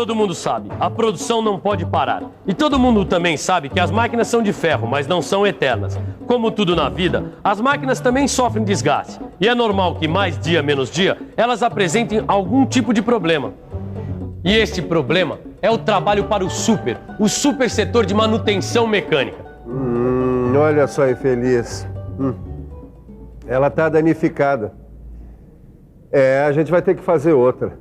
Todo mundo sabe, a produção não pode parar. E todo mundo também sabe que as máquinas são de ferro, mas não são eternas. Como tudo na vida, as máquinas também sofrem desgaste. E é normal que mais dia menos dia, elas apresentem algum tipo de problema. E este problema é o trabalho para o super setor de manutenção mecânica. Olha só, infeliz. Ela está danificada. A gente vai ter que fazer outra.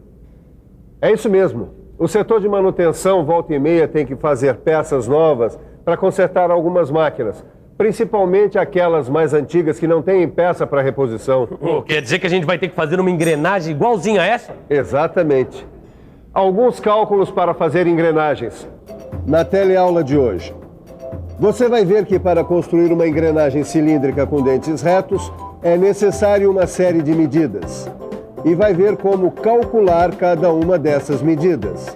É isso mesmo. O setor de manutenção, volta e meia, tem que fazer peças novas para consertar algumas máquinas. Principalmente aquelas mais antigas que não têm peça para reposição. Quer dizer que a gente vai ter que fazer uma engrenagem igualzinha a essa? Exatamente. Alguns cálculos para fazer engrenagens. Na teleaula de hoje. Você vai ver que para construir uma engrenagem cilíndrica com dentes retos, é necessário uma série de medidas. E vai ver como calcular cada uma dessas medidas.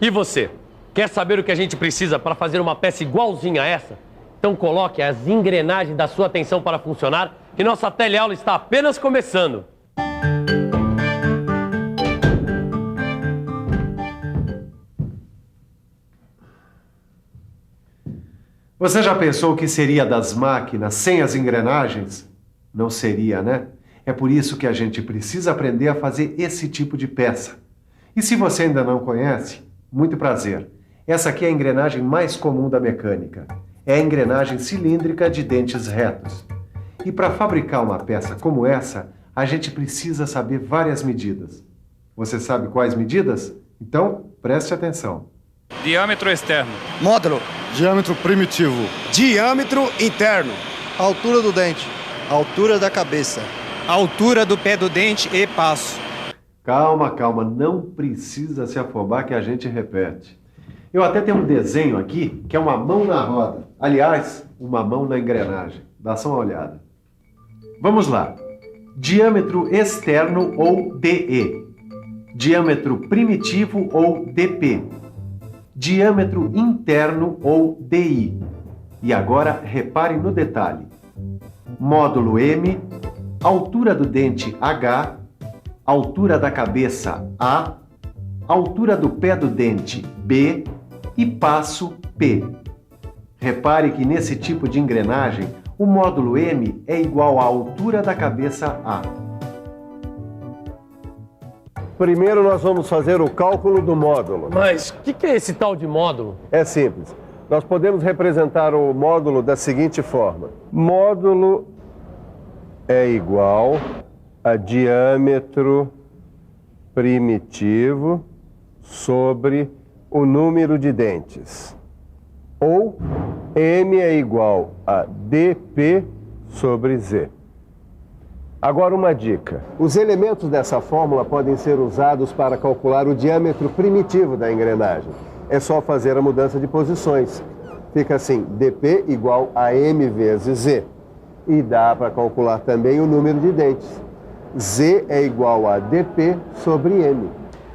E você? Quer saber o que a gente precisa para fazer uma peça igualzinha a essa? Então coloque as engrenagens da sua atenção para funcionar, que nossa teleaula está apenas começando. Você já pensou o que seria das máquinas sem as engrenagens? Não seria, né? É por isso que a gente precisa aprender a fazer esse tipo de peça. E se você ainda não conhece, muito prazer. Essa aqui é a engrenagem mais comum da mecânica. É a engrenagem cilíndrica de dentes retos. E para fabricar uma peça como essa, a gente precisa saber várias medidas. Você sabe quais medidas? Então, preste atenção. Diâmetro externo. Módulo. Diâmetro primitivo. Diâmetro interno. Altura do dente. Altura da cabeça. Altura do pé do dente e passo. Calma, calma, não precisa se afobar que a gente repete. Eu até tenho um desenho aqui que é uma mão na roda. Aliás, uma mão na engrenagem. Dá só uma olhada. Vamos lá. Diâmetro externo ou DE. Diâmetro primitivo ou DP. Diâmetro interno ou DI. E agora repare no detalhe. Módulo M, altura do dente H, altura da cabeça A, altura do pé do dente B e passo P. Repare que nesse tipo de engrenagem, o módulo M é igual à altura da cabeça A. Primeiro nós vamos fazer o cálculo do módulo. Mas o que é esse tal de módulo? É simples. Nós podemos representar o módulo da seguinte forma. Módulo é igual a diâmetro primitivo sobre o número de dentes. Ou M é igual a dP sobre Z. Agora uma dica. Os elementos dessa fórmula podem ser usados para calcular o diâmetro primitivo da engrenagem. É só fazer a mudança de posições. Fica assim, dP igual a M vezes Z. E dá para calcular também o número de dentes. Z é igual a dP sobre M.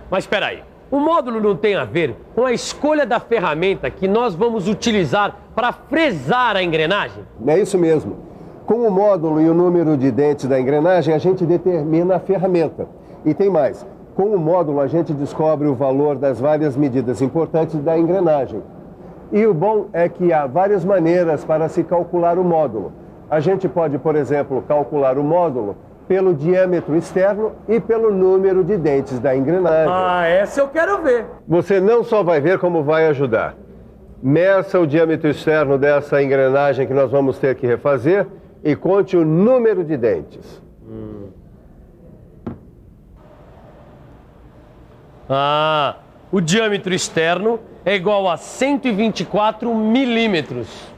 Mas espera aí, o módulo não tem a ver com a escolha da ferramenta que nós vamos utilizar para fresar a engrenagem? É isso mesmo. Com o módulo e o número de dentes da engrenagem, a gente determina a ferramenta. E tem mais. Com o módulo, a gente descobre o valor das várias medidas importantes da engrenagem. E o bom é que há várias maneiras para se calcular o módulo. A gente pode, por exemplo, calcular o módulo pelo diâmetro externo e pelo número de dentes da engrenagem. Essa eu quero ver. Você não só vai ver como vai ajudar. Meça o diâmetro externo dessa engrenagem que nós vamos ter que refazer e conte o número de dentes. O diâmetro externo é igual a 124 milímetros.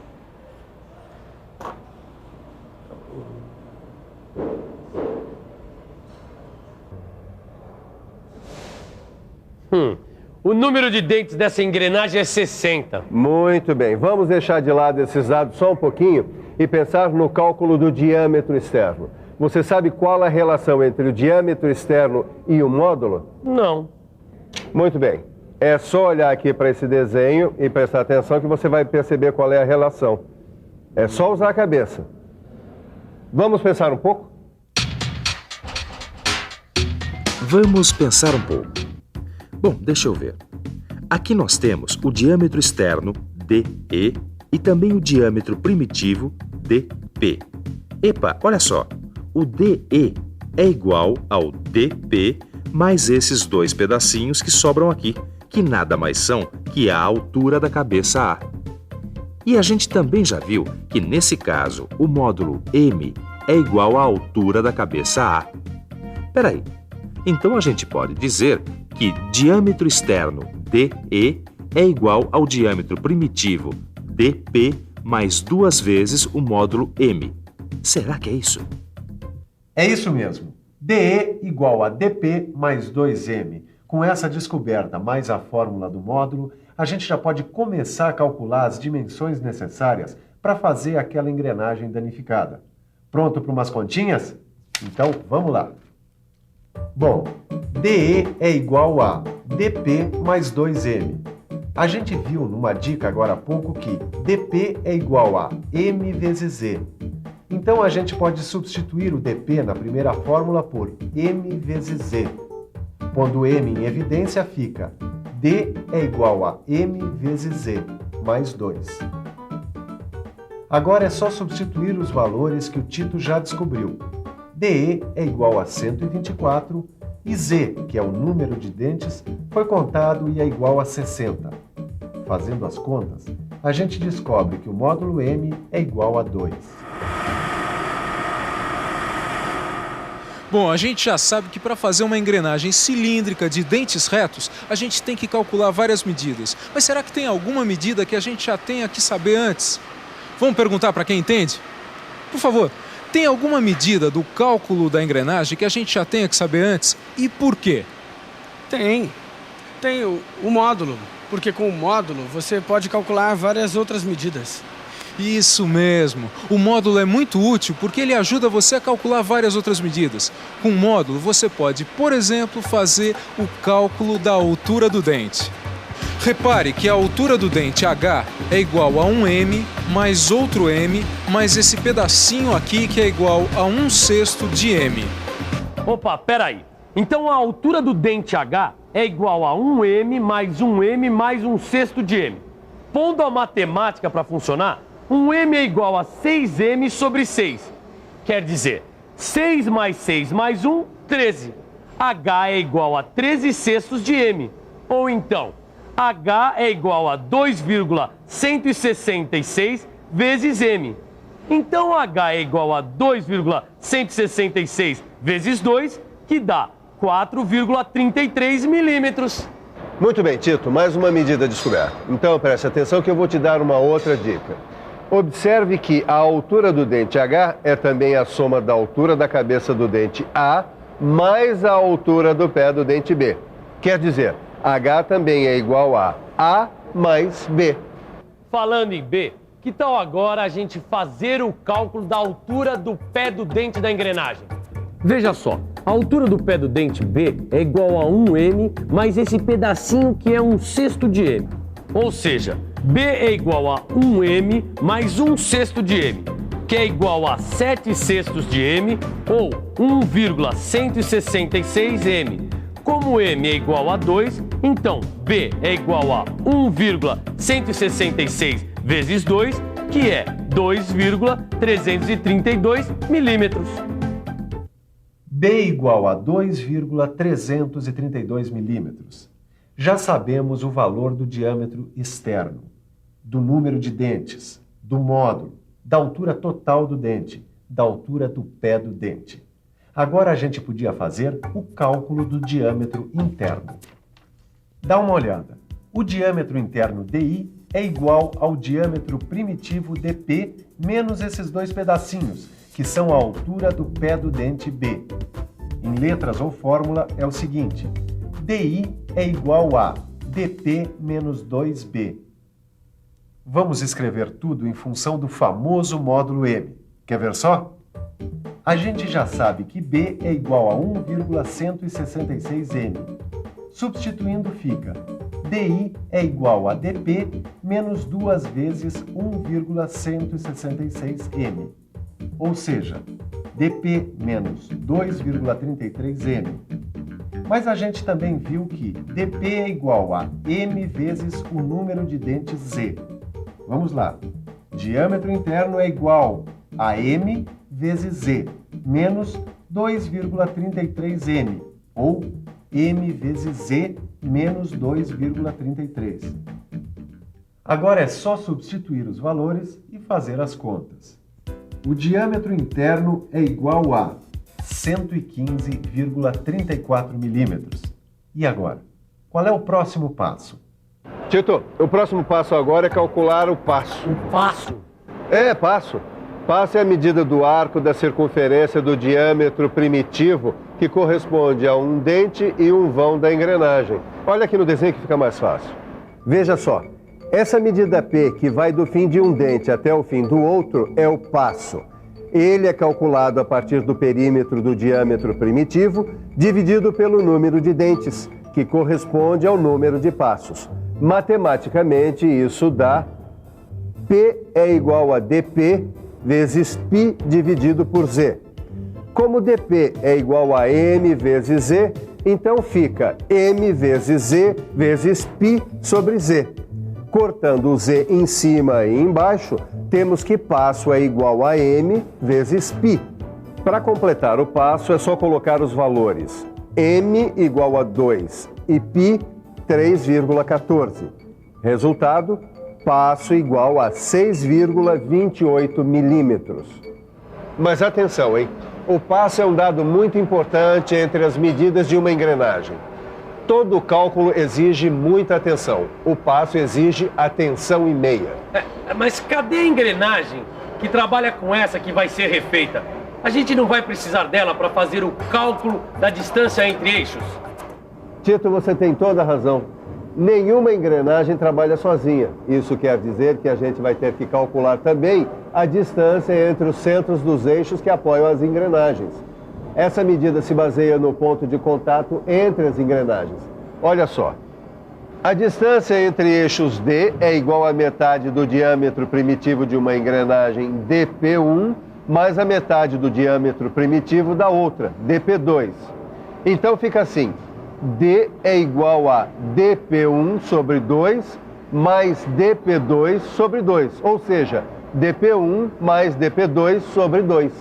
O número de dentes dessa engrenagem é 60. Muito bem. Vamos deixar de lado esses dados só um pouquinho e pensar no cálculo do diâmetro externo. Você sabe qual a relação entre o diâmetro externo e o módulo? Não. Muito bem. É só olhar aqui para esse desenho e prestar atenção que você vai perceber qual é a relação. É só usar a cabeça. Vamos pensar um pouco? Vamos pensar um pouco. Bom, deixa eu ver. Aqui nós temos o diâmetro externo, DE, e também o diâmetro primitivo, DP. Epa, olha só, o DE é igual ao DP mais esses dois pedacinhos que sobram aqui, que nada mais são que a altura da cabeça A. E a gente também já viu que, nesse caso, o módulo M é igual à altura da cabeça A. Peraí, então a gente pode dizer que diâmetro externo DE é igual ao diâmetro primitivo DP mais 2 vezes o módulo M. Será que é isso? É isso mesmo. DE igual a DP mais 2M. Com essa descoberta mais a fórmula do módulo, a gente já pode começar a calcular as dimensões necessárias para fazer aquela engrenagem danificada. Pronto para umas continhas? Então, vamos lá. Bom, DE é igual a DP mais 2M. A gente viu numa dica agora há pouco que DP é igual a M vezes Z. Então a gente pode substituir o DP na primeira fórmula por M vezes Z. Pondo M em evidência fica D é igual a M vezes Z mais 2. Agora é só substituir os valores que o Tito já descobriu. DE é igual a 124 e Z, que é o número de dentes, foi contado e é igual a 60. Fazendo as contas, a gente descobre que o módulo M é igual a 2. Bom, a gente já sabe que para fazer uma engrenagem cilíndrica de dentes retos, a gente tem que calcular várias medidas. Mas será que tem alguma medida que a gente já tenha que saber antes? Vamos perguntar para quem entende? Por favor, tem alguma medida do cálculo da engrenagem que a gente já tenha que saber antes? E por quê? Tem o módulo, porque com o módulo você pode calcular várias outras medidas. Isso mesmo. O módulo é muito útil porque ele ajuda você a calcular várias outras medidas. Com o módulo você pode, por exemplo, fazer o cálculo da altura do dente. Repare que a altura do dente H é igual a 1M mais outro M mais esse pedacinho aqui que é igual a 1/6 de M. Opa, peraí. Então a altura do dente H é igual a 1M mais 1M mais 1/6 de M. Pondo a matemática para funcionar, 1M é igual a 6M sobre 6. Quer dizer, 6 mais 6 mais 1, 13. H é igual a 13/6 de M. Ou então, H é igual a 2,166 vezes M. Então H é igual a 2,166 vezes 2, que dá 4,33 milímetros. Muito bem, Tito, mais uma medida descoberta. Então preste atenção que eu vou te dar uma outra dica. Observe que a altura do dente H é também a soma da altura da cabeça do dente A mais a altura do pé do dente B. Quer dizer, H também é igual a A mais B. Falando em B, que tal agora a gente fazer o cálculo da altura do pé do dente da engrenagem? Veja só, a altura do pé do dente B é igual a 1M mais esse pedacinho que é 1/6 de M. Ou seja, B é igual a 1M mais 1/6 de M, que é igual a 7/6 de M ou 1,166 M. Como M é igual a 2, então B é igual a 1,166 vezes 2, que é 2,332 milímetros. B igual a 2,332 milímetros. Já sabemos o valor do diâmetro externo, do número de dentes, do módulo, da altura total do dente, da altura do pé do dente. Agora a gente podia fazer o cálculo do diâmetro interno. Dá uma olhada. O diâmetro interno DI é igual ao diâmetro primitivo DP menos esses dois pedacinhos, que são a altura do pé do dente B. Em letras ou fórmula é o seguinte: DI é igual a DP menos 2B. Vamos escrever tudo em função do famoso módulo M. Quer ver só? A gente já sabe que B é igual a 1,166M. Substituindo fica DI é igual a DP menos 2 vezes 1,166M. Ou seja, DP menos 2,33M. Mas a gente também viu que dp é igual a m vezes o número de dentes z. Vamos lá. Diâmetro interno é igual a m vezes z, menos 2,33m, ou m vezes z menos 2,33. Agora é só substituir os valores e fazer as contas. O diâmetro interno é igual a 115,34 milímetros. E agora? Qual é o próximo passo? Tito, o próximo passo agora é calcular o passo. Um passo? É, passo. Passo é a medida do arco da circunferência do diâmetro primitivo, que corresponde a um dente e um vão da engrenagem. Olha aqui no desenho que fica mais fácil. Veja só, essa medida P, que vai do fim de um dente até o fim do outro, é o passo. Ele é calculado a partir do perímetro do diâmetro primitivo, dividido pelo número de dentes, que corresponde ao número de passos. Matematicamente, isso dá P é igual a dp vezes π dividido por z. Como dp é igual a m vezes z, então fica m vezes z vezes π sobre z. Cortando o z em cima e embaixo, temos que passo é igual a m vezes π. Para completar o passo, é só colocar os valores m igual a 2 e π 3,14. Resultado, passo igual a 6,28 milímetros. Mas atenção, hein? O passo é um dado muito importante entre as medidas de uma engrenagem. Todo cálculo exige muita atenção. O passo exige atenção e meia. Mas cadê a engrenagem que trabalha com essa que vai ser refeita? A gente não vai precisar dela para fazer o cálculo da distância entre eixos? Tito, você tem toda a razão. Nenhuma engrenagem trabalha sozinha. Isso quer dizer que a gente vai ter que calcular também a distância entre os centros dos eixos que apoiam as engrenagens. Essa medida se baseia no ponto de contato entre as engrenagens. Olha só. A distância entre eixos D é igual à metade do diâmetro primitivo de uma engrenagem dp1 mais a metade do diâmetro primitivo da outra, dp2. Então fica assim. D é igual a dp1 sobre 2 mais dp2 sobre 2, ou seja, dp1 mais dp2 sobre 2.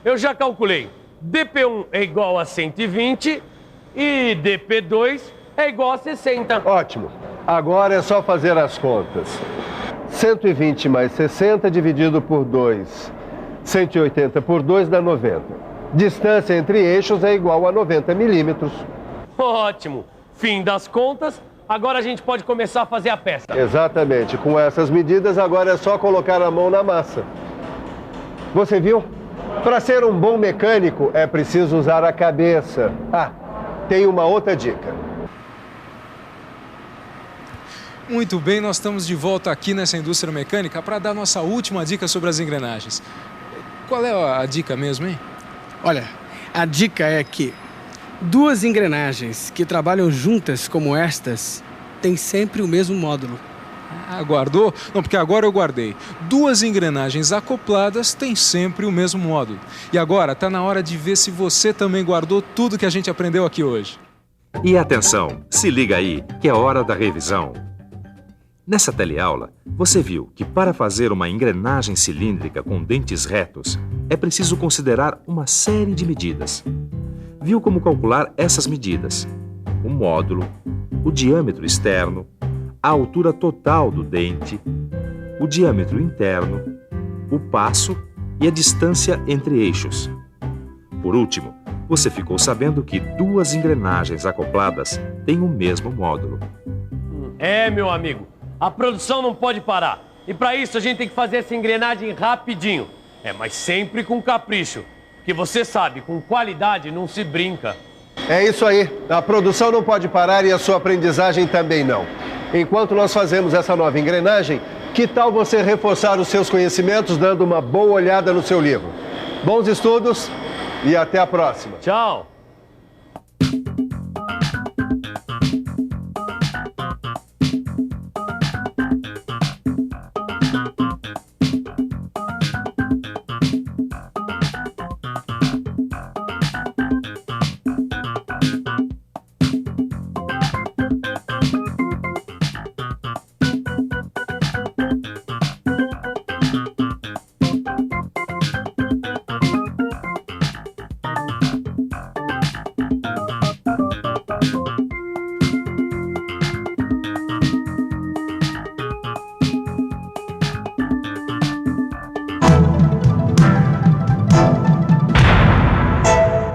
Eu já calculei. dp1 é igual a 120 e dp2 é igual a 60. Ótimo. Agora é só fazer as contas. 120 mais 60 dividido por 2. 180 por 2 dá 90. Distância entre eixos é igual a 90 milímetros. Ótimo. Fim das contas. Agora a gente pode começar a fazer a peça. Exatamente. Com essas medidas, agora é só colocar a mão na massa. Você viu? Para ser um bom mecânico, é preciso usar a cabeça. Ah, tem uma outra dica. Muito bem, nós estamos de volta aqui nessa indústria mecânica para dar nossa última dica sobre as engrenagens. Qual é a dica mesmo, hein? Olha, a dica é que duas engrenagens que trabalham juntas como estas têm sempre o mesmo módulo. Ah, guardou? Não, porque agora eu guardei. Duas engrenagens acopladas têm sempre o mesmo módulo. E agora está na hora de ver se você também guardou tudo que a gente aprendeu aqui hoje. E atenção, se liga aí, que é hora da revisão. Nessa teleaula, você viu que para fazer uma engrenagem cilíndrica com dentes retos, é preciso considerar uma série de medidas. Viu como calcular essas medidas? O módulo, o diâmetro externo, a altura total do dente, o diâmetro interno, o passo e a distância entre eixos. Por último, você ficou sabendo que duas engrenagens acopladas têm o mesmo módulo. É, meu amigo, a produção não pode parar. E para isso a gente tem que fazer essa engrenagem rapidinho. Mas sempre com capricho. Porque você sabe, com qualidade não se brinca. É isso aí. A produção não pode parar e a sua aprendizagem também não. Enquanto nós fazemos essa nova engrenagem, que tal você reforçar os seus conhecimentos dando uma boa olhada no seu livro? Bons estudos e até a próxima. Tchau!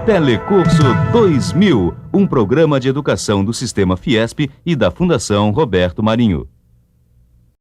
Telecurso 2000, um programa de educação do Sistema Fiesp e da Fundação Roberto Marinho.